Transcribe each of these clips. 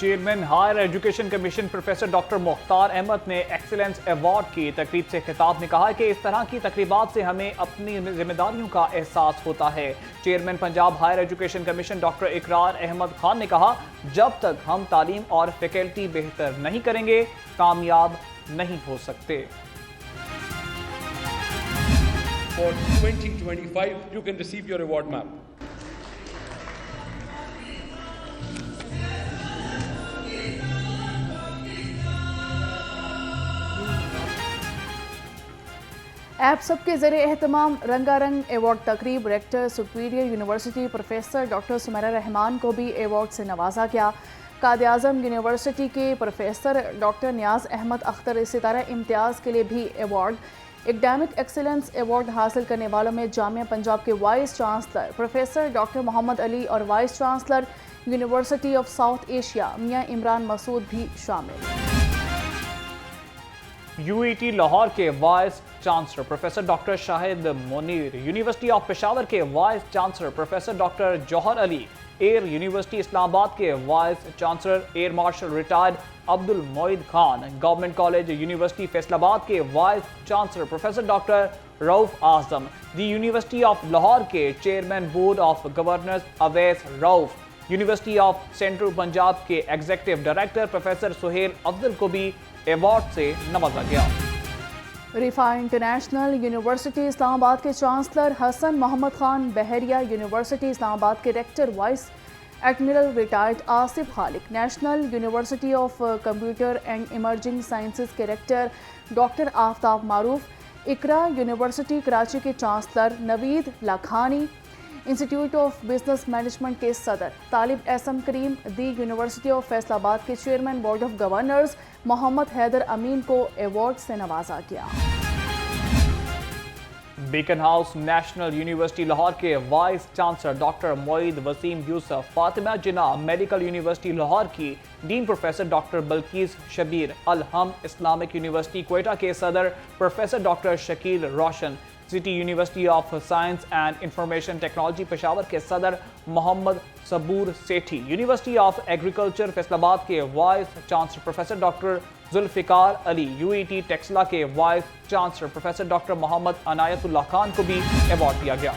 Chairman higher education commission professor doctor Mukhtar Ahmed نے excellence award کی تقریب سے خطاب میں کہا کہ اس طرح کی تقریبات سے ہمیں اپنی ذمہ داریوں کا احساس ہوتا ہے۔ Chairman Punjab higher education commission doctor Iqrar Ahmad Khan نے کہا جب تک ہم تعلیم اور فیکلٹی بہتر نہیں کریں گے کامیاب نہیں ہو سکتے۔ For 2025, you can receive your award map. ایپ سب کے ذریعے اہتمام رنگا رنگ ایوارڈ تقریب rector superior university professor doctor Sameera Rehman کو بھی ایوارڈ سے نوازا گیا۔ قائد اعظم یونیورسٹی کے پروفیسر ڈاکٹر نیاز احمد اختر ستارہ امتیاز کے لیے بھی ایوارڈ، ایکڈیمک ایکسیلنس ایوارڈ حاصل کرنے والوں میں جامعہ پنجاب کے vice chancellor professor doctor Muhammad Ali اور vice chancellor university of south Asia Mian Imran Masood بھی شامل۔ UET لاہور کے vice chancellor professor doctor Shahid Munir, university of Peshawar کے vice chancellor professor doctor Johar Ali, air university Islamabad کے vice chancellor air marshal retired Abdul Moeed Khan, government college university Faisalabad کے vice chancellor professor doctor Rauf Azam, the university of Lahore کے chairman board of governors Awais Rauf, university of central Punjab کے executive director professor Sohail Afzal کو بھی award سے نوازا گیا۔ رفاع international university Islamabad کے چانسلر حسن محمد خان بحریہ، یونیورسٹی اسلام آباد کے rector vice admiral retired Asif Khaliq, national university of computer and emerging sciences کے rector doctor Aftab Maroof, Iqra university Karachi کے chancellor Naveed Lakhani, institute of business management کے صدر Talib Ahsan Karim, the university of Faisalabad کے chairman board of governors Muhammad Haider Amin کو award سے نوازا گیا۔ Beacon house national university Lahore کے vice chancellor doctor Moeed Waseem Yousuf, Fatima جناح میڈیکل یونیورسٹی لاہور کی dean professor doctor Bilquis Shabbir, Alhamd Islamic university Quetta کے صدر professor doctor Shakeel Roshan, city university of science and information technology Peshawar کے صدر Muhammad Saboor Sethi, university of agriculture Faisalabad کے vice chancellor professor doctor Zulfiqar Ali, UET Taxila کے vice chancellor professor doctor Muhammad Inayat Ullah Khan کو بھی award دیا گیا۔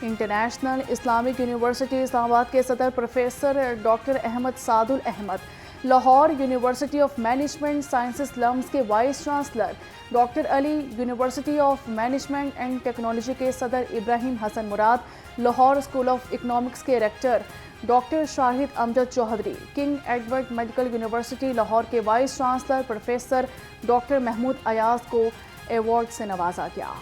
International Islamic university Islamabad کے صدر professor doctor Ahmed Saad Al Ahmed, Lahore university of management sciences LUMS کے vice chancellor doctor Ali, university of management and technology کے صدر Ibrahim Hassan Murad, Lahore school of economics کے rector doctor Shahid Amjad Chaudhry, King Edward medical university Lahore کے vice chancellor professor doctor Mahmood Ayaz کو award سے نوازا گیا۔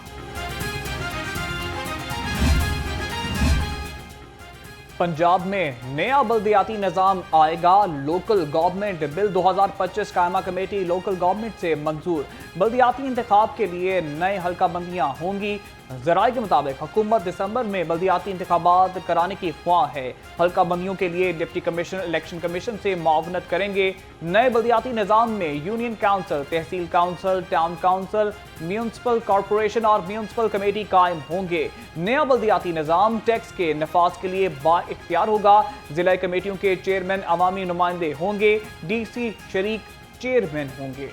پنجاب میں نیا بلدیاتی نظام آئے گا، لوکل گورنمنٹ بل 2025 قائمہ کمیٹی لوکل گورنمنٹ سے منظور، بلدیاتی انتخاب کے لیے نئے حلقہ بندیاں ہوں گی۔ ذرائع کے مطابق حکومت دسمبر میں بلدیاتی انتخابات کرانے کی خواہاں ہے۔ حلقہ بندیوں کے لیے ڈپٹی کمشنر الیکشن کمیشن سے معاونت کریں گے۔ نئے بلدیاتی نظام میں union council, tehsil council, town council, municipal corporation اور میونسپل کمیٹی قائم ہوں گے۔ نیا بلدیاتی نظام ٹیکس کے نفاذ کے لیے با اختیار ہوگا۔ ضلع کمیٹیوں کے چیئرمین عوامی نمائندے ہوں گے، DC شریک چیئرمین ہوں گے۔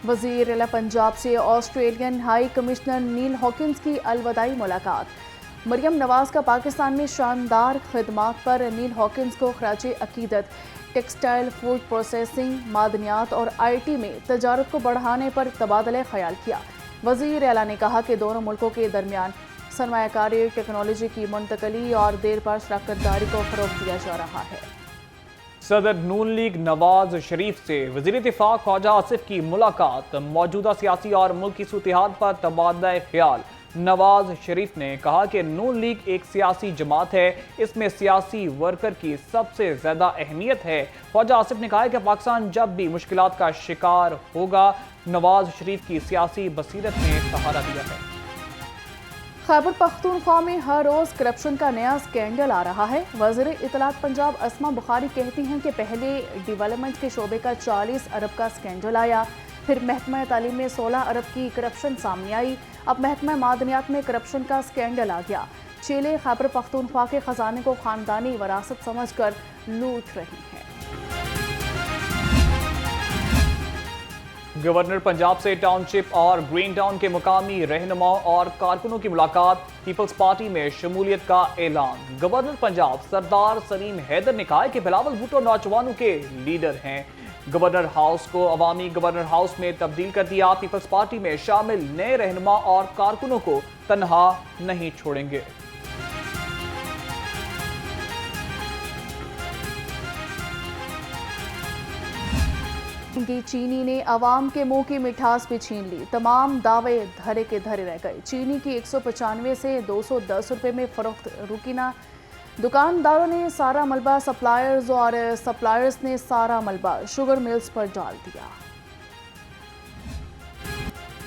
وزیر اعلیٰ پنجاب سے آسٹریلین ہائی کمشنر نیل ہاکنز کی الوداعی ملاقات۔ مریم نواز کا پاکستان میں شاندار خدمات پر نیل ہاکنز کو خراج عقیدت۔ ٹیکسٹائل، فوڈ پروسیسنگ، معدنیات اور IT میں تجارت کو بڑھانے پر تبادلہ خیال کیا۔ وزیر اعلیٰ نے کہا کہ دونوں ملکوں کے درمیان سرمایہ کاری، ٹیکنالوجی کی منتقلی اور دیر پا شراکت داری کو فروغ دیا جا رہا ہے۔ صدر نون لیگ نواز شریف سے وزیر دفاع خواجہ آصف کی ملاقات، موجودہ سیاسی اور ملکی صورتحال پر تبادلہ خیال۔ نواز شریف نے کہا کہ نون لیگ ایک سیاسی جماعت ہے، اس میں سیاسی ورکر کی سب سے زیادہ اہمیت ہے۔ خواجہ آصف نے کہا کہ پاکستان جب بھی مشکلات کا شکار ہوگا، نواز شریف کی سیاسی بصیرت نے سہارا دیا ہے۔ خیبر پختونخوا میں ہر روز کرپشن کا نیا سکینڈل آ رہا ہے۔ وزیر اطلاعات پنجاب اسما بخاری کہتی ہیں کہ پہلے ڈیولپمنٹ کے شعبے کا 40 ارب کا سکینڈل آیا، پھر محکمہ تعلیم میں 16 ارب کی کرپشن سامنے آئی. اب محکمہ معدنیات میں کرپشن کا سکینڈل آ گیا. چیلے خیبر پختونخوا کے خزانے کو خاندانی وراثت سمجھ کر لوٹ رہی ہیں. گورنر پنجاب سے ٹاؤن شپ اور گرین ٹاؤن کے مقامی رہنماؤں اور کارکنوں کی ملاقات. پیپلز پارٹی میں شمولیت کا اعلان. گورنر پنجاب سردار سلیم حیدر نے کہا کہ بلاول بھٹو نوجوانوں کے لیڈر ہیں. گورنر ہاؤس کو عوامی گورنر ہاؤس میں تبدیل کر دیا. پیپلز پارٹی میں شامل نئے رہنما اور کارکنوں کو تنہا نہیں چھوڑیں گے. چینی نے عوام کے منہ کی مٹھاس بھی چھین لی. تمام دعوے دھرے کے دھرے رہ گئے. چینی کی 195 سے 210 روپے میں فروخت رکی نہ. دکانداروں نے سارا ملبہ سپلائرز اور سپلائرز نے سارا ملبہ شوگر ملز پر ڈال دیا.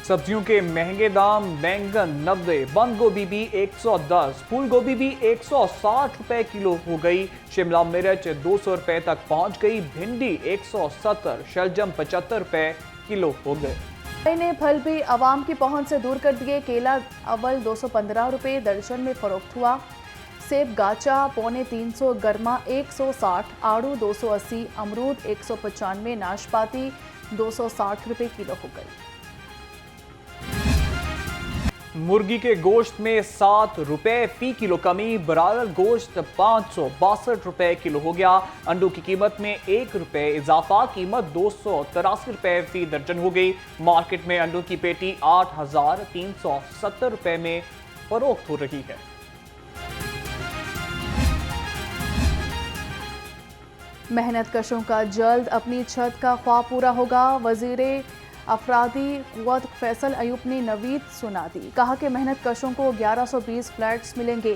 سبزیوں کے مہنگے دام. بینگن 90, بند گوبھی بھی 110, پھول گوبھی بھی 160 روپے کلو ہو گئی. شملہ مرچ 200 روپے تک پہنچ گئی. بھنڈی 170, شلجم 75 روپے کلو ہو گئے. نے پھل بھی عوام کی پہنچ سے دور کر دیے. کیلا اول 215 روپے درجن میں فروخت ہوا. سیب گاچا 250, گرما 160, آڑو 280, امرود 195, ناشپاتی 260 روپے کلو ہو گئی. مرغی کے گوشت میں 7 روپے فی کلو کمی. برائلر گوشت 562 روپے کلو ہو گیا. انڈوں کی قیمت میں 1 روپے اضافہ. قیمت 283 روپے فی درجن ہو گئی. مارکیٹ میں انڈوں کی پیٹی 8370 روپے میں فروخت ہو رہی ہے. محنت کشوں کا جلد اپنی چھت کا خواہ پورا ہوگا. وزیر افرادی قوت فیصل ایوب نے نوید سنا دی. کہا کہ محنت کشوں کو 1120 فلیٹس ملیں گے.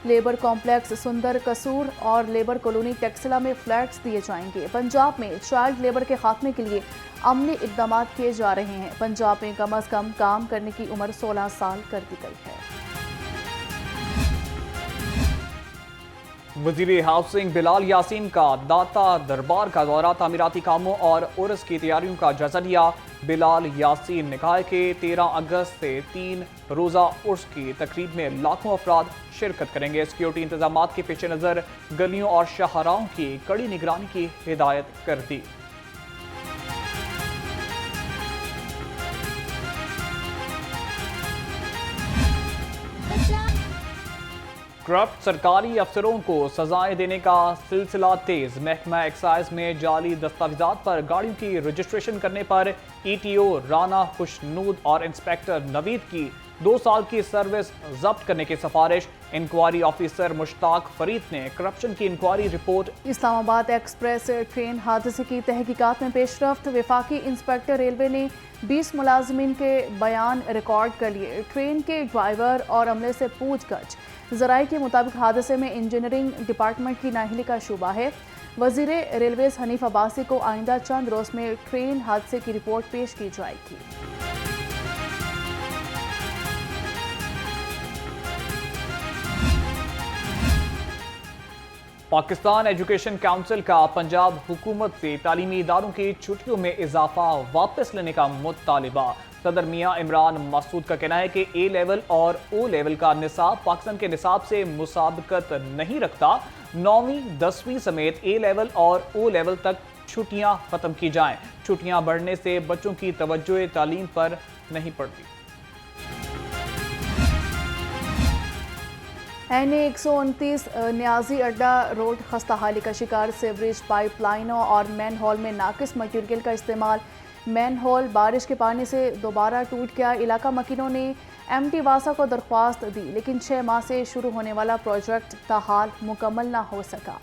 لیبر کمپلیکس سندر قصور اور لیبر کالونی ٹیکسلا میں فلیٹس دیے جائیں گے. پنجاب میں چائلڈ لیبر کے خاتمے کے لیے عملی اقدامات کیے جا رہے ہیں. پنجاب میں کم از کم کام کرنے کی عمر 16 سال کر دی گئی ہے. وزیر ہاؤسنگ بلال یاسین کا داتا دربار کا دورہ. تعمیراتی کاموں اور عرس کی تیاریوں کا جائزہ لیا. بلال یاسین نے کہا کہ 13 اگست سے 3 روزہ عرس کی تقریب میں لاکھوں افراد شرکت کریں گے. سیکیورٹی انتظامات کے پیش نظر گلیوں اور شاہراہوں کی کڑی نگرانی کی ہدایت کر دی. کرپٹ سرکاری افسروں کو سزائیں دینے کا سلسلہ تیز. محکمہ ایکسائز میں جعلی دستاویزات پر گاڑیوں کی رجسٹریشن کرنے پر E T O Rana Khushnood اور انسپیکٹر نوید کی 2 سال کی سروس ضبط کرنے کی سفارش. انکوائری آفیسر مشتاق فرید نے کرپشن کی انکوائری رپورٹ. اسلام آباد ایکسپریس ٹرین حادثے کی تحقیقات میں پیش رفت. وفاقی انسپیکٹر ریلوے نے 20 ملازمین کے بیان ریکارڈ کر لیے. ٹرین کے ڈرائیور اور عملے سے پوچھ گچھ. ذرائع کے مطابق حادثے میں انجینئرنگ ڈپارٹمنٹ کی نااہلی کا شبہ ہے. وزیر ریلویز حنیف عباسی کو آئندہ چند روز میں ٹرین حادثے کی رپورٹ پیش کی جائے گی. پاکستان ایجوکیشن کونسل کا پنجاب حکومت سے تعلیمی اداروں کی چھٹیوں میں اضافہ واپس لینے کا مطالبہ. صدر میاں عمران مسعود کا کہنا ہے کہ اے لیول اور او لیول کا نصاب پاکستان کے نصاب سے مسابقت نہیں رکھتا. 9ویں 10ویں سمیت اے لیول اور او لیول تک چھٹیاں ختم کی جائیں. چھٹیاں بڑھنے سے بچوں کی توجہ تعلیم پر نہیں پڑتی. این اے 129 نیازی اڈا روڈ خستہ حالی کا شکار. سیوریج پائپ لائنوں اور مین ہول میں ناقص مٹیریل کا استعمال. مین ہول بارش کے پانی سے دوبارہ ٹوٹ گیا. علاقہ مکینوں نے ایم ٹی واسا کو درخواست دی لیکن 6 ماہ سے شروع ہونے والا پروجیکٹ تاحال مکمل نہ ہو سکا.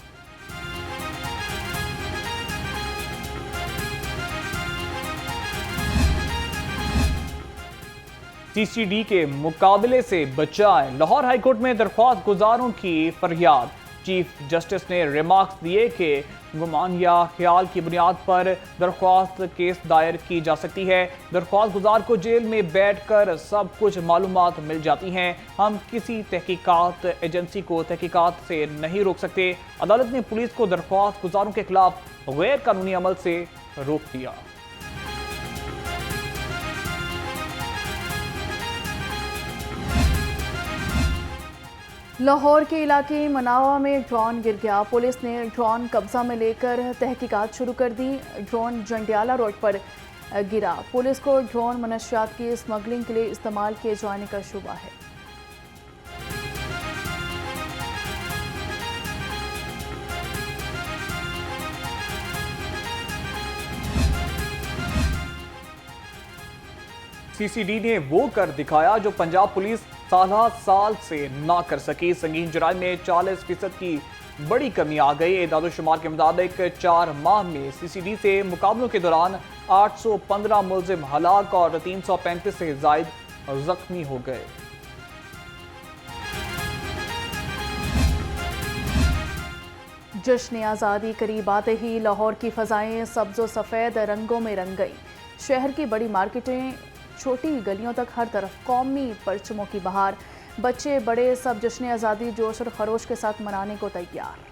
سی سی ڈی کے مقابلے سے بچائیں. لاہور ہائی کورٹ میں درخواست گزاروں کی فریاد. چیف جسٹس نے ریمارکس دیے کہ گمان یا خیال کی بنیاد پر درخواست کیس دائر کی جا سکتی ہے. درخواست گزار کو جیل میں بیٹھ کر سب کچھ معلومات مل جاتی ہیں. ہم کسی تحقیقات ایجنسی کو تحقیقات سے نہیں روک سکتے. عدالت نے پولیس کو درخواست گزاروں کے خلاف غیر قانونی عمل سے روک دیا. لاہور کے علاقے مناوا میں ڈرون گر گیا، پولیس نے ڈرون قبضہ میں لے کر تحقیقات شروع کر دی۔ ڈرون جنڈیالہ روڈ پر گرا، پولیس کو ڈرون منشیات کی اسمگلنگ کے لیے استعمال کیے جانے کا شبہ ہے۔ سی سی ڈی نے وہ کر دکھایا جو پنجاب پولیس سالہ سال سے نہ کر سکی، سنگین جرائم میں 40% کی بڑی کمی آ گئی۔ اعداد و شمار کے مطابق 4 ماہ میں سی سی ڈی سے مقابلوں کے دوران 815 ملزم ہلاک اور 335 سے زائد زخمی ہو گئے۔ جشن آزادی قریب آتے ہی لاہور کی فضائیں سبز و سفید رنگوں میں رنگ گئی۔ شہر کی بڑی مارکیٹیں، چھوٹی گلیوں تک ہر طرف قومی پرچموں کی بہار، بچے بڑے سب جشن آزادی جوش اور خروش کے ساتھ منانے کو تیار۔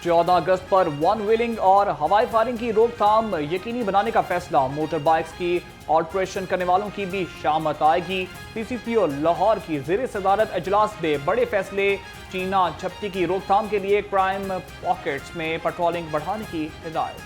14 اگست پر ون ویلنگ اور ہوائی فائرنگ کی روک تھام یقینی بنانے کا فیصلہ، موٹر بائکس کی آلٹریشن کرنے والوں کی بھی شامت آئے گی۔ سی سی پی او لاہور کی زیر صدارت اجلاس میں بڑے فیصلے، چینا جھپٹی کی روک تھام کے لیے کرائم پاکٹس میں پیٹرولنگ بڑھانے کی ہدایت۔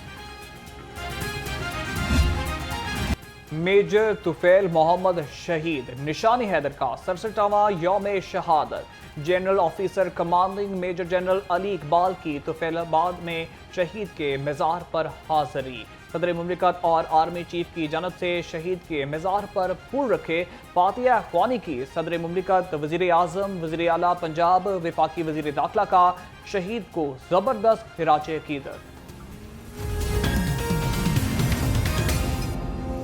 میجر طفیل محمد شہید، نشان حیدر کا 67واں یوم شہادت۔ General officer commanding major general Ali Iqbal کی طفیل آباد میں شہید کے مزار پر حاضری۔ صدر مملکت اور آرمی چیف کی جانب سے شہید کے مزار پر پھول رکھے، فاتحہ خوانی کی۔ صدر مملکت، وزیر اعظم، وزیر اعلیٰ پنجاب، وفاقی وزیر داخلہ کا شہید کو زبردست خراج عقیدت۔